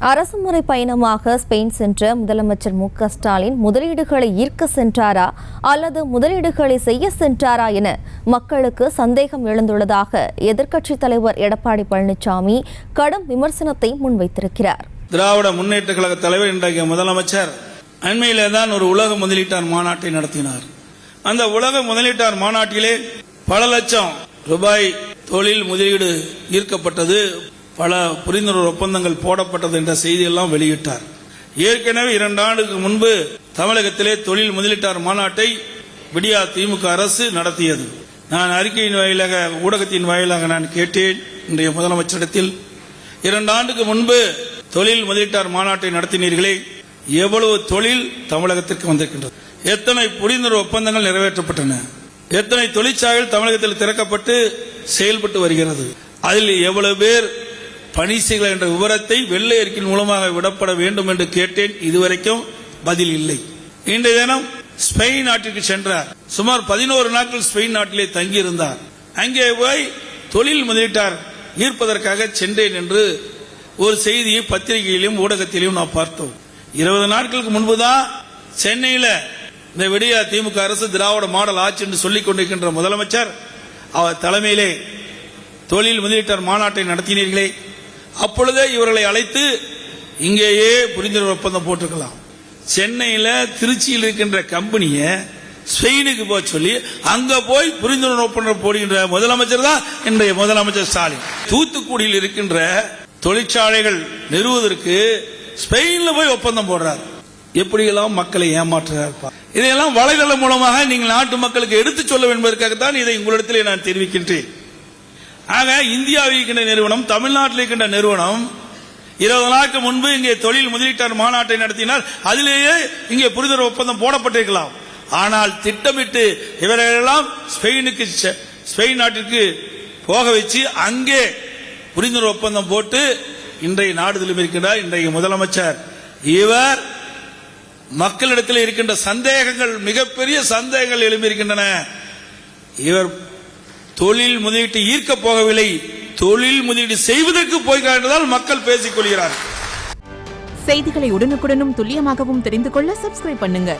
அரசுமுறை பயணமாக ஸ்பெயின் சென்ற முதலமைச்சர் மு.க.ஸ்டாலின் முதலீடுகளை ஈர்க்க சென்றாரா அல்லது முதலீடுகளை செய்ய சென்றாரா என மக்களுக்கு சந்தேகம் எழுந்துள்ளதாக எதிர்க்கட்சித் தலைவர் எடப்பாடி பழனிசாமி கடும் விமர்சனத்தை முன்வைத்திருக்கிறார். திராவிட முன்னேற்ற கழக தலைவர் இன்றைய முதலமைச்சர் அண்மையிலே தான் ஒரு உலக முதலீட்டாளர் மாநாட்டை நடத்தினார். அந்த உலக முதலீட்டாளர் மாநாட்டிலே பல லட்சம் ரூபாய் தொழில் முதலீடு ஈர்க்கப்பட்டது, பல புரிந்துணர்வு ஒப்பந்தங்கள் போடப்பட்டது என்ற செய்தியெல்லாம் வெளியிட்டார். ஏற்கனவே 2 ஆண்டுக்கு முன்பு தமிழகத்திலே தொழில் முதலீட்டாளர் மாநாட்டை விடியா திமுக அரசு நடத்தியது. நான் அறிக்கையின் வாயிலாக, ஊடகத்தின் வாயிலாக நான் கேட்டேன் இன்றைய முதலமைச்சரிடத்தில், 2 ஆண்டுக்கு முன்பு தொழில் முதலீட்டாளர் மாநாட்டை நடத்தினீர்களே, எவ்வளவு தொழில் தமிழகத்திற்கு வந்திருக்கின்றது, எத்தனை புரிந்துணர்வு ஒப்பந்தங்கள் நிறைவேற்றப்பட்டன, எத்தனை தொழிற்சாலைகள் தமிழகத்தில் திறக்கப்பட்டு செயல்பட்டு வருகிறது, அதில் எவ்வளவு பேர் பணி செய்கிறார் என்ற விவரத்தை வெள்ளை அறிக்கையின் மூலமாக விடப்பட வேண்டும் என்று கேட்டேன். இதுவரைக்கும் பதில் இல்லை. இன்றைய தினம் ஸ்பெயின் நாட்டிற்கு சென்றார். சுமார் 11 நாட்கள் ஸ்பெயின் நாட்டிலே தங்கியிருந்தார். அங்கே போய் தொழில் முதலீட்டார் ஈர்ப்பதற்காக சென்றேன் என்று ஒரு செய்தியை பத்திரிகையிலும் ஊடகத்திலும் நாம் பார்த்தோம். 20 நாட்களுக்கு முன்புதான் சென்னையில் இந்த விடியா திமுக அரசு திராவிட மாடல் ஆட்சி என்று சொல்லிக் கொண்டிருக்கின்ற முதலமைச்சர் அவர் தலைமையிலே தொழில் முதலீட்டாளர் மாநாட்டை நடத்தினீர்களே, அப்பொழுதே இவர்களை அழைத்து இங்கேயே புரிந்துணர்வு ஒப்பந்தம் போட்டிருக்கலாம். சென்னையில் திருச்சியில் இருக்கின்ற கம்பெனியை ஸ்பெயினுக்கு போக சொல்லி அங்க போய் புரிந்துணர்வு ஒப்பந்தம் போடுகின்ற முதலமைச்சர் தான் இன்றைய முதலமைச்சர் ஸ்டாலின். தூத்துக்குடியில் இருக்கின்ற தொழிற்சாலைகள் நிறுவுவதற்கு ஸ்பெயின்ல போய் ஒப்பந்தம் போடுறார். எப்படியெல்லாம் மக்களை ஏமாற்றுறார். இதையெல்லாம் வலைதளம் மூலமாக நீங்கள் நாட்டு மக்களுக்கு எடுத்து சொல்ல என்பதற்காகத்தான் இதை உங்களிடத்திலே நான் தெரிவிக்கின்றேன். ஆக இந்தியாவில் இருக்கின்ற நிறுவனம், தமிழ்நாட்டில் இருக்கின்ற நிறுவனம் 20 நாட்களுக்கு முன்பு இங்கே தொழில் முதலீட்டாளர் மாநாட்டை நடத்தினால் அதிலேயே இங்கே புரிந்துணர்வு ஒப்பந்தம் போடப்பட்டிருக்கலாம். ஆனால் திட்டமிட்டு இவர்களெல்லாம் ஸ்பெயின் நாட்டிற்கு போக வச்சு அங்கே புரிந்துணர்வு ஒப்பந்தம் போட்டு இன்றைய நாடுதலும் இருக்கின்றார் இன்றைய முதலமைச்சர். இவர் மக்களிடத்தில் இருக்கின்ற சந்தேகங்கள், மிகப்பெரிய சந்தேகங்கள் எழும்பியிருக்கின்றன. இவர் தொழில் முதலீட்டு ஈர்க்க போகவில்லை, தொழில் முதலீடு செய்வதற்கு போய்தான் மக்கள் பேசிக் கொள்கிறார். செய்திகளை உடனுக்குடனும் துல்லியமாகவும் தெரிந்து கொள்ள சப்ஸ்கிரைப் பண்ணுங்க.